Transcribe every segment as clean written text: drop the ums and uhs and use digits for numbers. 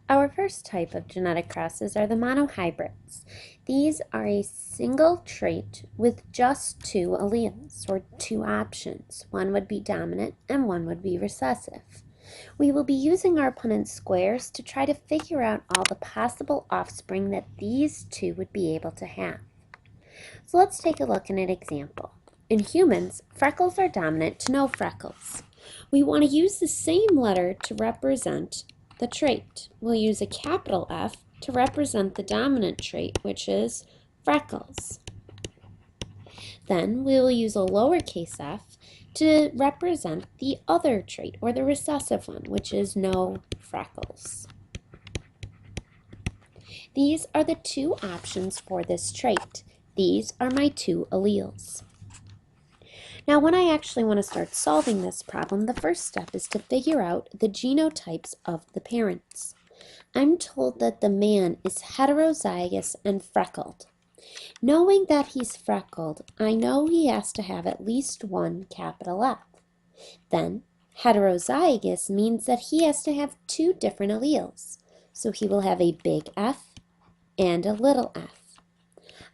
Our first type of genetic crosses are the monohybrids. These are a single trait with just two alleles, or two options. One would be dominant and one would be recessive. We will be using our Punnett squares to try to figure out all the possible offspring that these two would be able to have. So let's take a look at an example. In humans, freckles are dominant to no freckles. We want to use the same letter to represent the trait. We'll use a capital F to represent the dominant trait, which is freckles. Then we will use a lowercase f to represent the other trait, or the recessive one, which is no freckles. These are the two options for this trait. These are my two alleles. Now, when I actually want to start solving this problem, the first step is to figure out the genotypes of the parents. I'm told that the man is heterozygous and freckled. Knowing that he's freckled, I know he has to have at least one capital F. Then, heterozygous means that he has to have two different alleles. So he will have a big F and a little f.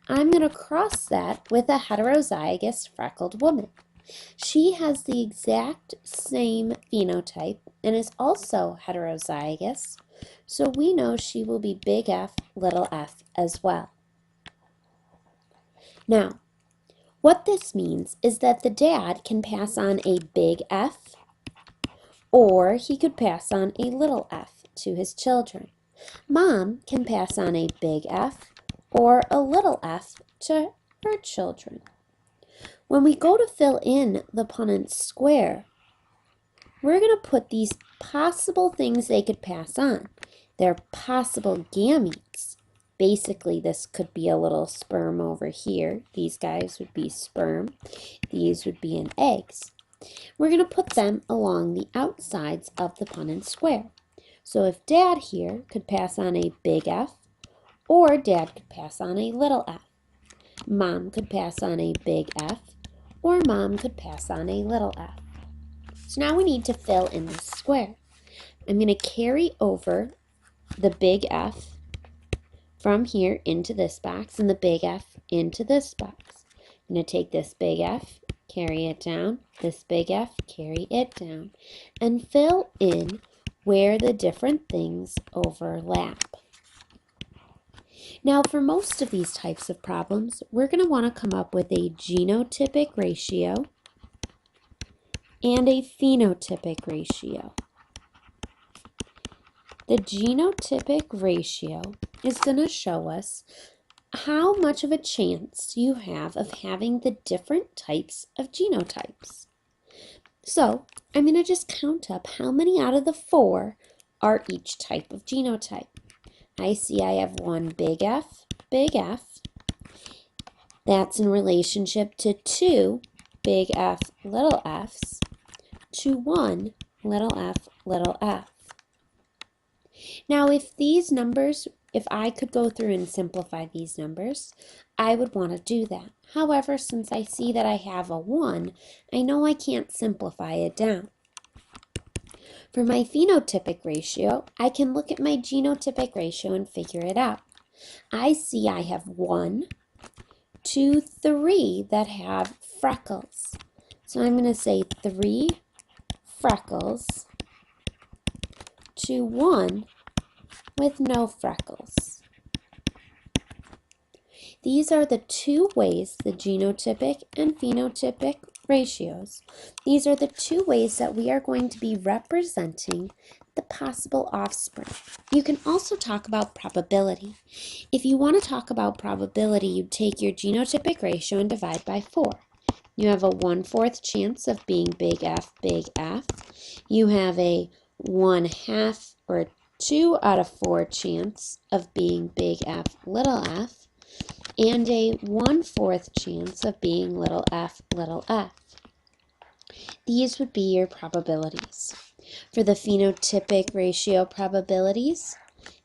I'm going to cross that with a heterozygous freckled woman. She has the exact same phenotype and is also heterozygous, so we know she will be big F, little f as well. Now, what this means is that the dad can pass on a big F, or he could pass on a little f to his children. Mom can pass on a big F or a little f to her children. When we go to fill in the Punnett square, we're going to put these possible things they could pass on. They're possible gametes. Basically, this could be a little sperm over here. These guys would be sperm. These would be in eggs. We're going to put them along the outsides of the Punnett square. So if Dad here could pass on a big F, or Dad could pass on a little f. Mom could pass on a big F, or Mom could pass on a little f. So now we need to fill in this square. I'm going to carry over the big F from here into this box, and the big F into this box. I'm going to take this big F, carry it down, this big F, carry it down, and fill in where the different things overlap. Now, for most of these types of problems, we're going to want to come up with a genotypic ratio and a phenotypic ratio. The genotypic ratio is going to show us how much of a chance you have of having the different types of genotypes. So, I'm going to just count up how many out of the 4 are each type of genotype. I see I have one big F, that's in relationship to 2 big F, little f's, to 1 little f. Now, if these numbers, if I could go through and simplify these numbers, I would want to do that. However, since I see that I have a 1, I know I can't simplify it down. For my phenotypic ratio, I can look at my genotypic ratio and figure it out. I see I have 1, 2, 3 that have freckles. So I'm going to say 3 freckles to 1 with no freckles. These are the two ways, the genotypic and phenotypic ratios. These are the two ways that we are going to be representing the possible offspring. You can also talk about probability. If you want to talk about probability, you take your genotypic ratio and divide by 4. You have a 1/4 chance of being big F. You have a 1/2 or 2 out of 4 chance of being big F, little f, and a 1/4 chance of being little f. These would be your probabilities. For the phenotypic ratio probabilities,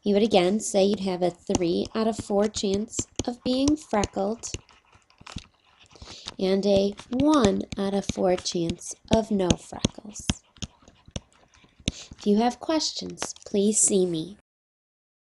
you would again say you'd have a 3 out of 4 chance of being freckled and a 1 out of 4 chance of no freckles. If you have questions, please see me.